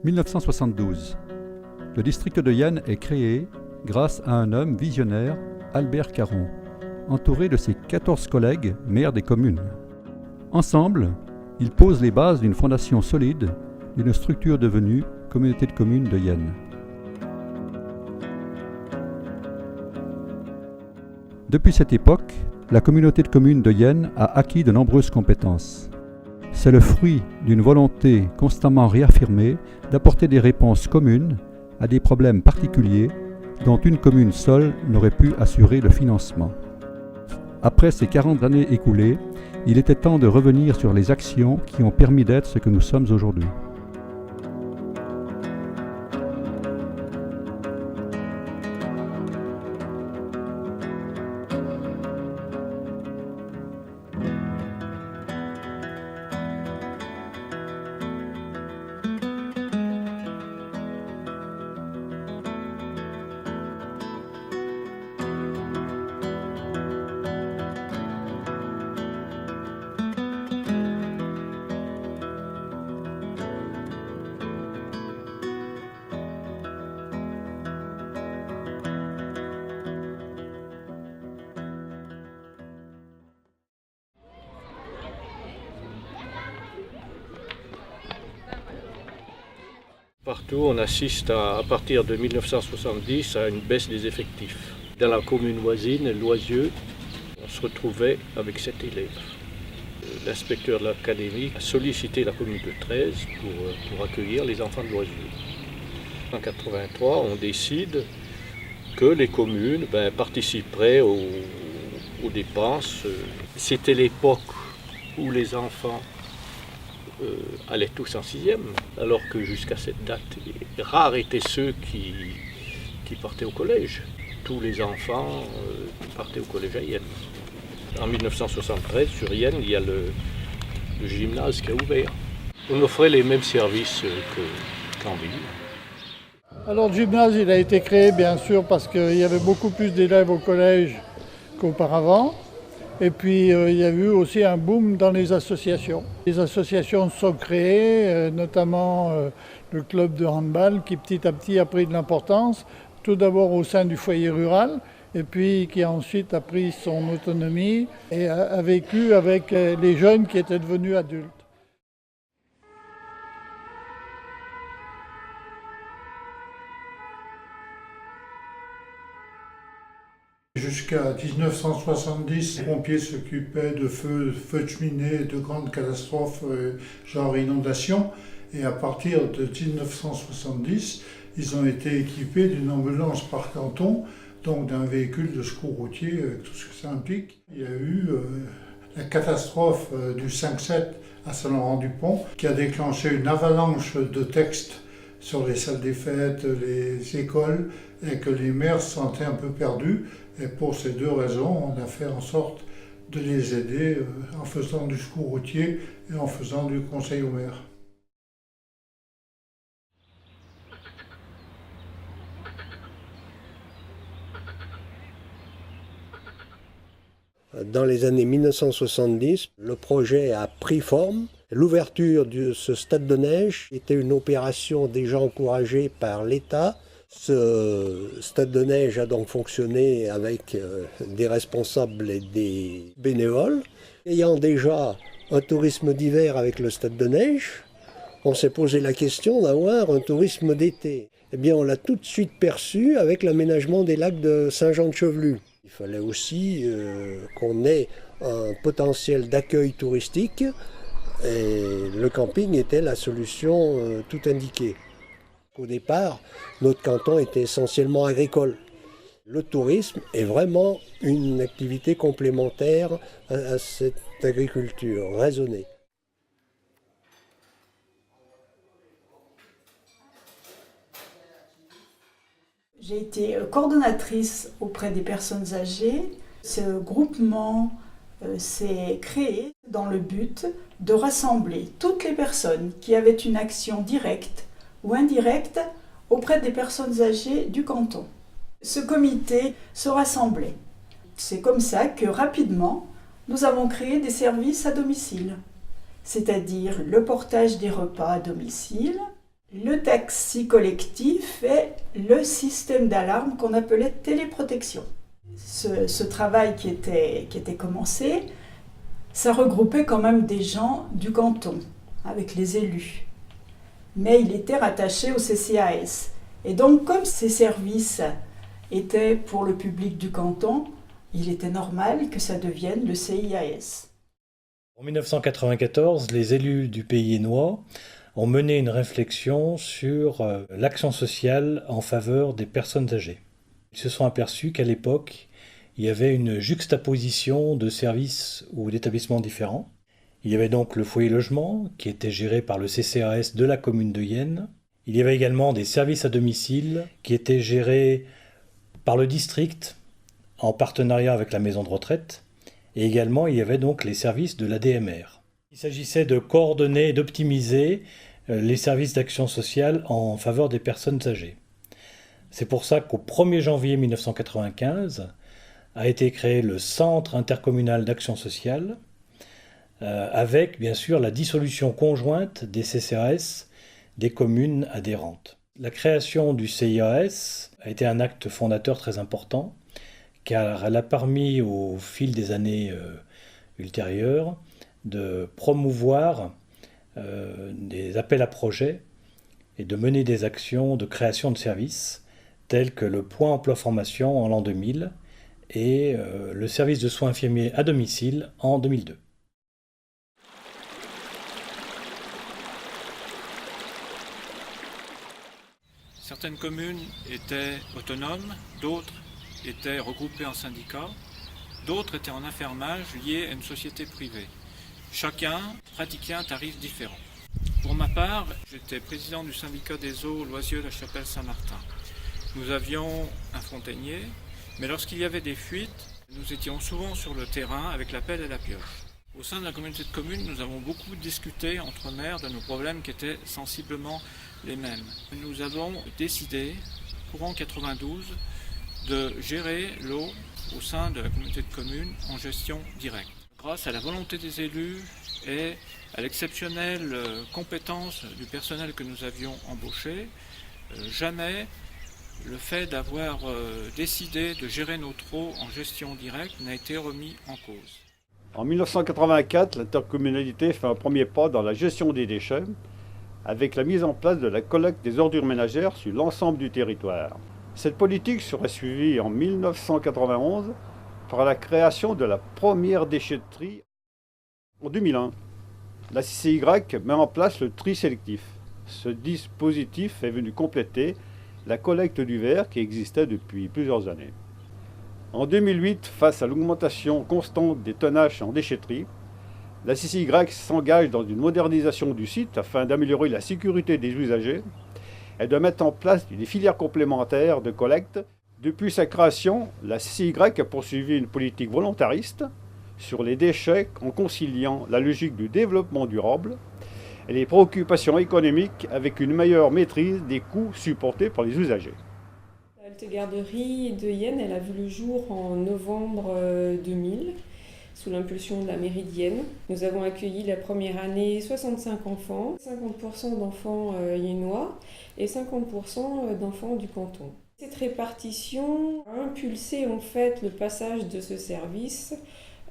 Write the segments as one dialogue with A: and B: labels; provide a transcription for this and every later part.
A: 1972. Le district de Yenne est créé grâce à un homme visionnaire, Albert Caron, entouré de ses 14 collègues maires des communes. Ensemble, ils posent les bases d'une fondation solide, d'une structure devenue communauté de communes de Yenne. Depuis cette époque, la communauté de communes de Yenne a acquis de nombreuses compétences. C'est le fruit d'une volonté constamment réaffirmée d'apporter des réponses communes à des problèmes particuliers dont une commune seule n'aurait pu assurer le financement. Après ces 40 années écoulées, il était temps de revenir sur les actions qui ont permis d'être ce que nous sommes aujourd'hui.
B: Partout, on assiste à partir de 1970 à une baisse des effectifs. Dans la commune voisine, Loisieux, on se retrouvait avec 7 élèves. L'inspecteur de l'académie a sollicité la commune de 13 pour accueillir les enfants de Loisieux. En 1983, on décide que les communes participeraient aux dépenses. C'était l'époque où les enfants allaient tous en 6e, alors que jusqu'à cette date, rares étaient ceux qui partaient au collège. Tous les enfants partaient au collège à Yenne. En 1973, sur Yenne, il y a le gymnase qui a ouvert. On offrait les mêmes services qu'en ville.
C: Alors le gymnase, il a été créé bien sûr parce qu'il y avait beaucoup plus d'élèves au collège qu'auparavant. Et puis il y a eu aussi un boom dans les associations. Les associations sont créées, notamment le club de handball qui petit à petit a pris de l'importance, tout d'abord au sein du foyer rural, et puis qui ensuite a pris son autonomie et a vécu avec les jeunes qui étaient devenus adultes.
D: Jusqu'à 1970, les pompiers s'occupaient de feux de cheminée, de grandes catastrophes, genre inondations. Et à partir de 1970, ils ont été équipés d'une ambulance par canton, donc d'un véhicule de secours routier, avec tout ce que ça implique. Il y a eu la catastrophe du 5-7 à Saint-Laurent-du-Pont, qui a déclenché une avalanche de textes sur les salles des fêtes, les écoles, et que les maires se sentaient un peu perdus. Et pour ces deux raisons, on a fait en sorte de les aider en faisant du secours routier et en faisant du conseil au maire.
E: Dans les années 1970, le projet a pris forme. L'ouverture de ce stade de neige était une opération déjà encouragée par l'État. Ce stade de neige a donc fonctionné avec des responsables et des bénévoles. Ayant déjà un tourisme d'hiver avec le stade de neige, on s'est posé la question d'avoir un tourisme d'été. Eh bien, on l'a tout de suite perçu avec l'aménagement des lacs de Saint-Jean-de-Chevelu. Il fallait aussi qu'on ait un potentiel d'accueil touristique et le camping était la solution tout indiquée. Au départ, notre canton était essentiellement agricole. Le tourisme est vraiment une activité complémentaire à cette agriculture raisonnée.
F: J'ai été coordonnatrice auprès des personnes âgées. Ce groupement s'est créé dans le but de rassembler toutes les personnes qui avaient une action directe ou indirecte auprès des personnes âgées du canton. Ce comité se rassemblait. C'est comme ça que rapidement, nous avons créé des services à domicile, c'est-à-dire le portage des repas à domicile, Le taxi collectif est le système d'alarme qu'on appelait téléprotection. Ce travail qui était commencé, ça regroupait quand même des gens du canton, avec les élus. Mais il était rattaché au CCAS. Et donc, comme ces services étaient pour le public du canton, il était normal que ça devienne le CIAS.
G: En 1994, les élus du Pays Hainaut ont mené une réflexion sur l'action sociale en faveur des personnes âgées. Ils se sont aperçus qu'à l'époque, il y avait une juxtaposition de services ou d'établissements différents. Il y avait donc le foyer logement, qui était géré par le CCAS de la commune de Yenne. Il y avait également des services à domicile, qui étaient gérés par le district, en partenariat avec la maison de retraite. Et également, il y avait donc les services de l'ADMR. Il s'agissait de coordonner et d'optimiser les services d'action sociale en faveur des personnes âgées. C'est pour ça qu'au 1er janvier 1995 a été créé le Centre intercommunal d'action sociale, avec bien sûr la dissolution conjointe des CCAS des communes adhérentes. La création du CIAS a été un acte fondateur très important, car elle a permis au fil des années ultérieures de promouvoir des appels à projets et de mener des actions de création de services tels que le point emploi-formation en l'an 2000 et le service de soins infirmiers à domicile en 2002.
H: Certaines communes étaient autonomes, d'autres étaient regroupées en syndicats, d'autres étaient en affermage liés à une société privée. Chacun pratiquait un tarif différent. Pour ma part, j'étais président du syndicat des eaux Loisieux-la-Chapelle-Saint-Martin. Nous avions un fontainier, mais lorsqu'il y avait des fuites, nous étions souvent sur le terrain avec la pelle et la pioche. Au sein de la communauté de communes, nous avons beaucoup discuté entre maires de nos problèmes qui étaient sensiblement les mêmes. Nous avons décidé, courant 92, de gérer l'eau au sein de la communauté de communes en gestion directe. Grâce à la volonté des élus et à l'exceptionnelle compétence du personnel que nous avions embauché, jamais le fait d'avoir décidé de gérer notre eau en gestion directe n'a été remis en cause.
I: En 1984, l'intercommunalité fait un premier pas dans la gestion des déchets avec la mise en place de la collecte des ordures ménagères sur l'ensemble du territoire. Cette politique sera suivie en 1991 par la création de la première déchetterie en 2001. La CCY met en place le tri sélectif. Ce dispositif est venu compléter la collecte du verre qui existait depuis plusieurs années. En 2008, face à l'augmentation constante des tonnages en déchetterie, la CCY s'engage dans une modernisation du site afin d'améliorer la sécurité des usagers et de mettre en place des filières complémentaires de collecte. Depuis sa création, la CCY a poursuivi une politique volontariste sur les déchets en conciliant la logique du développement durable et les préoccupations économiques avec une meilleure maîtrise des coûts supportés par les usagers.
J: La halte garderie de Yenne, elle a vu le jour en novembre 2000, sous l'impulsion de la mairie de Yenne. Nous avons accueilli la première année 65 enfants, 50% d'enfants yennois et 50% d'enfants du canton. Cette répartition a impulsé en fait le passage de ce service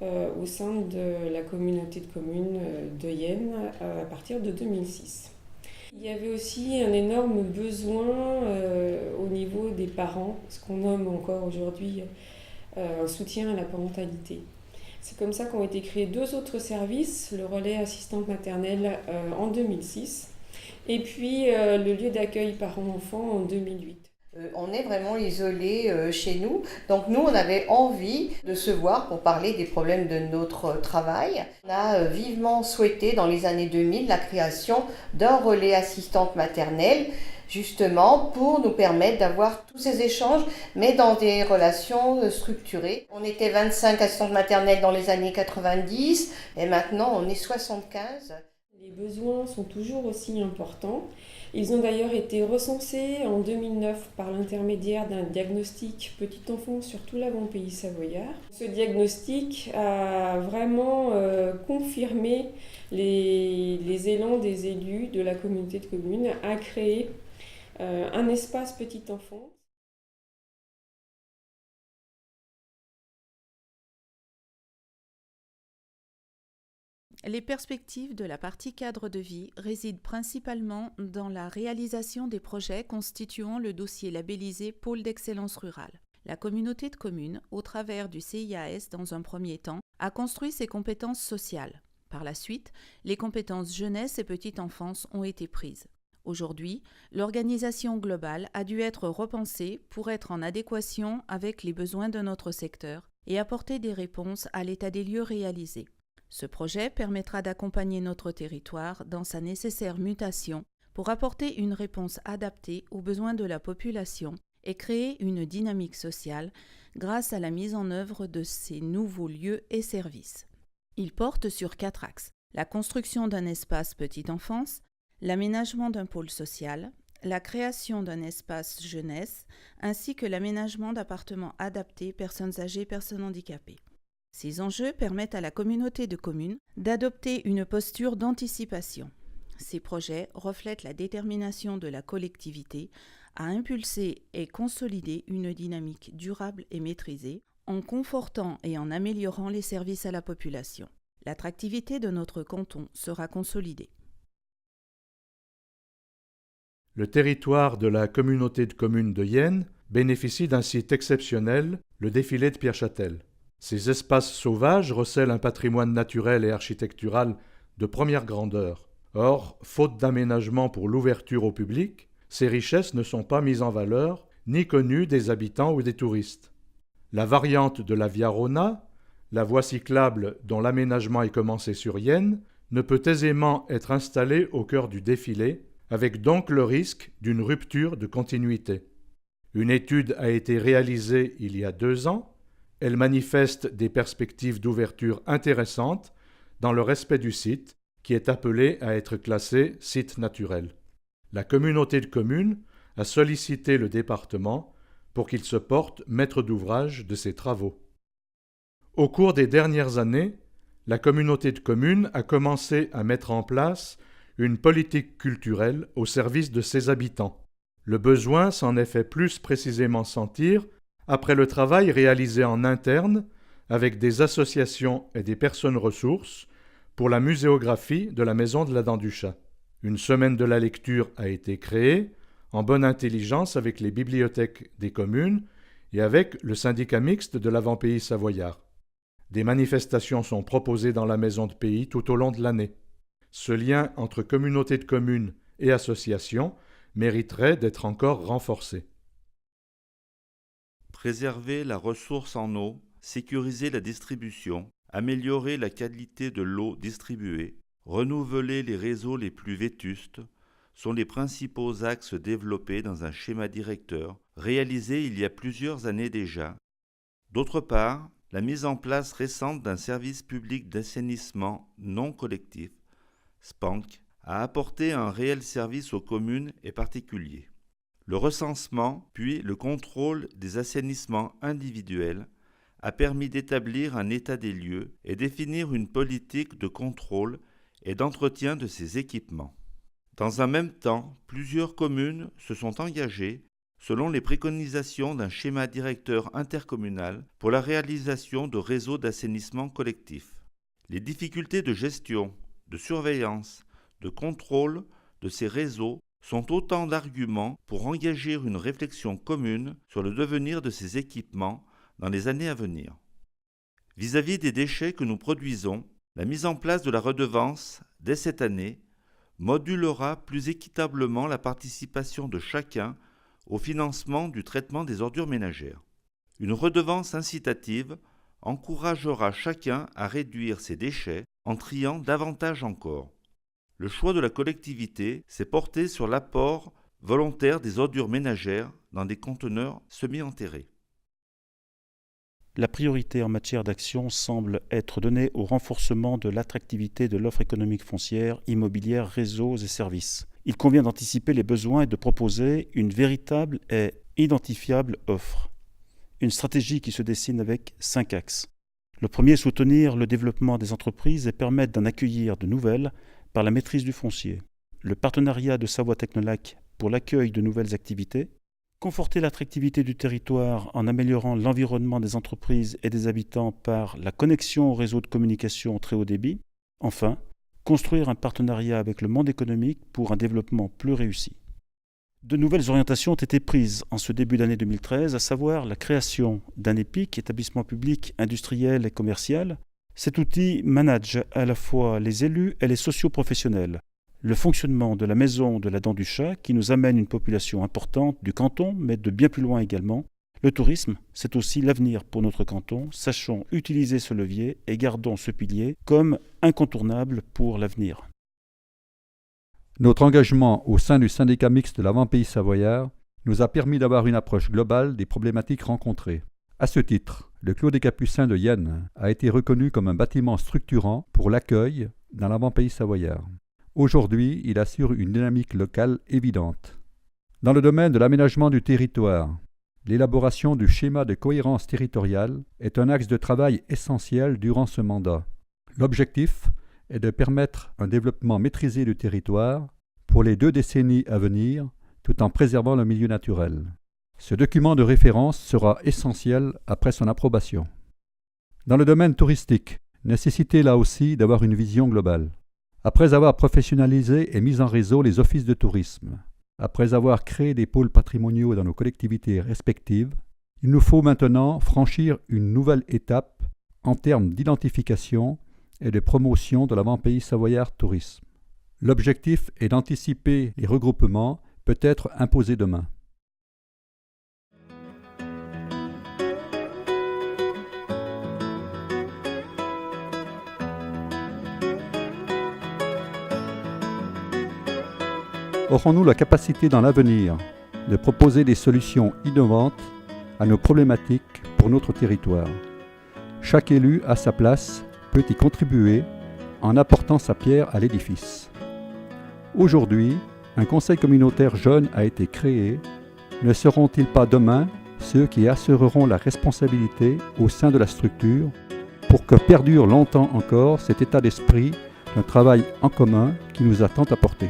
J: au sein de la communauté de communes de Yenne à partir de 2006. Il y avait aussi un énorme besoin au niveau des parents, ce qu'on nomme encore aujourd'hui un soutien à la parentalité. C'est comme ça qu'ont été créés deux autres services, le relais assistante maternelle en 2006 et puis le lieu d'accueil parents-enfants en 2008.
K: On est vraiment isolés chez nous, donc nous on avait envie de se voir pour parler des problèmes de notre travail. On a vivement souhaité dans les années 2000 la création d'un relais assistante maternelle, justement pour nous permettre d'avoir tous ces échanges, mais dans des relations structurées. On était 25 assistantes maternelles dans les années 90 et maintenant on est 75.
J: Les besoins sont toujours aussi importants. Ils ont d'ailleurs été recensés en 2009 par l'intermédiaire d'un diagnostic petite enfance sur tout l'avant-pays savoyard. Ce diagnostic a vraiment confirmé les élans des élus de la communauté de communes à créer un espace petite enfance.
L: Les perspectives de la partie cadre de vie résident principalement dans la réalisation des projets constituant le dossier labellisé Pôle d'excellence rurale. La communauté de communes, au travers du CIAS dans un premier temps, a construit ses compétences sociales. Par la suite, les compétences jeunesse et petite enfance ont été prises. Aujourd'hui, l'organisation globale a dû être repensée pour être en adéquation avec les besoins de notre secteur et apporter des réponses à l'état des lieux réalisé. Ce projet permettra d'accompagner notre territoire dans sa nécessaire mutation pour apporter une réponse adaptée aux besoins de la population et créer une dynamique sociale grâce à la mise en œuvre de ces nouveaux lieux et services. Il porte sur 4 axes: la construction d'un espace petite enfance, l'aménagement d'un pôle social, la création d'un espace jeunesse, ainsi que l'aménagement d'appartements adaptés personnes âgées, personnes handicapées. Ces enjeux permettent à la communauté de communes d'adopter une posture d'anticipation. Ces projets reflètent la détermination de la collectivité à impulser et consolider une dynamique durable et maîtrisée en confortant et en améliorant les services à la population. L'attractivité de notre canton sera consolidée.
A: Le territoire de la communauté de communes de Yenne bénéficie d'un site exceptionnel, le défilé de Pierre-Châtel. Ces espaces sauvages recèlent un patrimoine naturel et architectural de première grandeur. Or, faute d'aménagement pour l'ouverture au public, ces richesses ne sont pas mises en valeur ni connues des habitants ou des touristes. La variante de la Via Rona, la voie cyclable dont l'aménagement est commencé sur Yenne, ne peut aisément être installée au cœur du défilé, avec donc le risque d'une rupture de continuité. Une étude a été réalisée il y a 2 ans. Elle manifeste des perspectives d'ouverture intéressantes dans le respect du site, qui est appelé à être classé site naturel. La communauté de communes a sollicité le département pour qu'il se porte maître d'ouvrage de ces travaux. Au cours des dernières années, la communauté de communes a commencé à mettre en place une politique culturelle au service de ses habitants. Le besoin s'en est fait plus précisément sentir après le travail réalisé en interne avec des associations et des personnes ressources pour la muséographie de la Maison de la Dent du Chat. Une semaine de la lecture a été créée en bonne intelligence avec les bibliothèques des communes et avec le syndicat mixte de l'avant-pays savoyard. Des manifestations sont proposées dans la Maison de Pays tout au long de l'année. Ce lien entre communauté de communes et associations mériterait d'être encore renforcé.
M: Préserver la ressource en eau, sécuriser la distribution, améliorer la qualité de l'eau distribuée, renouveler les réseaux les plus vétustes sont les principaux axes développés dans un schéma directeur réalisé il y a plusieurs années déjà. D'autre part, la mise en place récente d'un service public d'assainissement non collectif, SPANC, a apporté un réel service aux communes et particuliers. Le recensement, puis le contrôle des assainissements individuels a permis d'établir un état des lieux et définir une politique de contrôle et d'entretien de ces équipements. Dans un même temps, plusieurs communes se sont engagées selon les préconisations d'un schéma directeur intercommunal pour la réalisation de réseaux d'assainissement collectif. Les difficultés de gestion, de surveillance, de contrôle de ces réseaux sont autant d'arguments pour engager une réflexion commune sur le devenir de ces équipements dans les années à venir. Vis-à-vis des déchets que nous produisons, la mise en place de la redevance, dès cette année, modulera plus équitablement la participation de chacun au financement du traitement des ordures ménagères. Une redevance incitative encouragera chacun à réduire ses déchets en triant davantage encore. Le choix de la collectivité s'est porté sur l'apport volontaire des ordures ménagères dans des conteneurs semi-enterrés.
N: la priorité en matière d'action semble être donnée au renforcement de l'attractivité de l'offre économique foncière, immobilière, réseaux et services. Il convient d'anticiper les besoins et de proposer une véritable et identifiable offre. Une stratégie qui se dessine avec 5 axes. Le premier, soutenir le développement des entreprises et permettre d'en accueillir de nouvelles par la maîtrise du foncier. Le partenariat de Savoie Technolac pour l'accueil de nouvelles activités. Conforter l'attractivité du territoire en améliorant l'environnement des entreprises et des habitants par la connexion au réseau de communication très haut débit. Enfin, construire un partenariat avec le monde économique pour un développement plus réussi. De nouvelles orientations ont été prises en ce début d'année 2013, à savoir la création d'un EPIC, établissement public industriel et commercial. Cet outil manage à la fois les élus et les socioprofessionnels. Le fonctionnement de la maison de la Dent du Chat, qui nous amène une population importante du canton, mais de bien plus loin également. Le tourisme, c'est aussi l'avenir pour notre canton. Sachons utiliser ce levier et gardons ce pilier comme incontournable pour l'avenir.
A: Notre engagement au sein du syndicat mixte de l'Avant-Pays savoyard nous a permis d'avoir une approche globale des problématiques rencontrées. À ce titre, le Clos des Capucins de Yenne a été reconnu comme un bâtiment structurant pour l'accueil dans l'Avant-Pays savoyard. Aujourd'hui, il assure une dynamique locale évidente. Dans le domaine de l'aménagement du territoire, l'élaboration du schéma de cohérence territoriale est un axe de travail essentiel durant ce mandat. L'objectif est de permettre un développement maîtrisé du territoire pour les 2 décennies à venir, tout en préservant le milieu naturel. Ce document de référence sera essentiel après son approbation. Dans le domaine touristique, nécessité là aussi d'avoir une vision globale. Après avoir professionnalisé et mis en réseau les offices de tourisme, après avoir créé des pôles patrimoniaux dans nos collectivités respectives, il nous faut maintenant franchir une nouvelle étape en termes d'identification et de promotion de l'Avant-Pays savoyard tourisme. L'objectif est d'anticiper les regroupements peut-être imposés demain. Aurons-nous la capacité dans l'avenir de proposer des solutions innovantes à nos problématiques pour notre territoire? Chaque élu à sa place peut y contribuer en apportant sa pierre à l'édifice. Aujourd'hui, un conseil communautaire jeune a été créé. Ne seront-ils pas demain ceux qui assureront la responsabilité au sein de la structure pour que perdure longtemps encore cet état d'esprit d'un travail en commun qui nous a tant apporté?